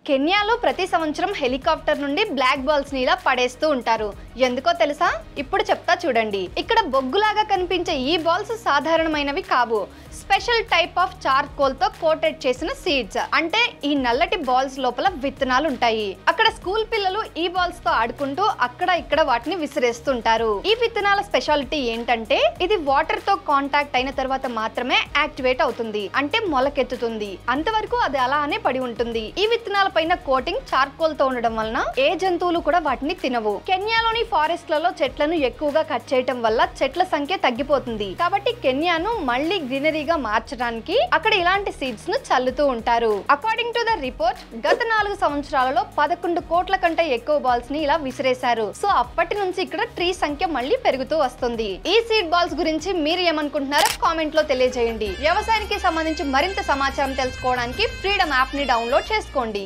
కెన్యాలో ప్రతి సంవత్సరం హెలికాప్టర్ నుండి బ్లాక్ బాల్స్ ని ఇలా పడేస్తూ ఉంటారు. ఎందుకో తెలుసా? ఇప్పుడు చెప్తా చూడండి. ఇక్కడ బొగ్గులాగా కనిపించే ఈ బాల్స్ సాధారణమైనవి కావు. స్పెషల్ టైప్ ఆఫ్ చార్కోల్ తో కోటెడ్ చేసిన సీడ్స్. అంటే ఈ నల్లటి బాల్స్ లోపల విత్తనాలు ఉంటాయి. అక్కడ స్కూల్ పిల్లలు ఈ బాల్స్ తో ఆడుకుంటూ అక్కడ ఇక్కడ వాటిని విసిరేస్తుంటారు. ఈ విత్తనాల స్పెషాలిటీ ఏంటంటే ఇది వాటర్ తో కాంటాక్ట్ అయిన తర్వాత మాత్రమే యాక్టివేట్ అవుతుంది. అంటే మొలకెత్తుతుంది. అంతవరకు అది అలానే పడి ఉంటుంది. ఈ విత్తనాల పైన కోటింగ్ చార్కోల్ తో ఉండడం వలన ఏ జంతువులు కూడా వాటిని తినవు. కెన్యాలోని ఫారెస్ట్లలో చెట్లను ఎక్కువగా కట్ చేయడం వల్ల చెట్ల సంఖ్య తగ్గిపోతుంది. కాబట్టి కెన్యాను మళ్ళీ గ్రీనరీగా మార్చడానికి అక్కడ ఇలాంటి సీడ్స్ ను చల్లుతూ ఉంటారు. అకార్డింగ్ టు ద రిపోర్ట్ గత 4 సంవత్సరాలలో 11 కోట్ల కంటే ఎక్కువ బాల్స్ ని ఇలా విసిరేశారు. సో అప్పటి నుంచి ఇక్కడ ట్రీ సంఖ్య మళ్ళీ పెరుగుతూ వస్తుంది. ఈ సీడ్ బాల్స్ గురించి మీరు ఏమనుకుంటున్నారో కామెంట్ లో తెలియజేయండి. వ్యవసాయానికి సంబంధించి మరింత సమాచారం తెలుసుకోవడానికి ఫ్రీడమ్ యాప్ ని డౌన్లోడ్ చేసుకోండి.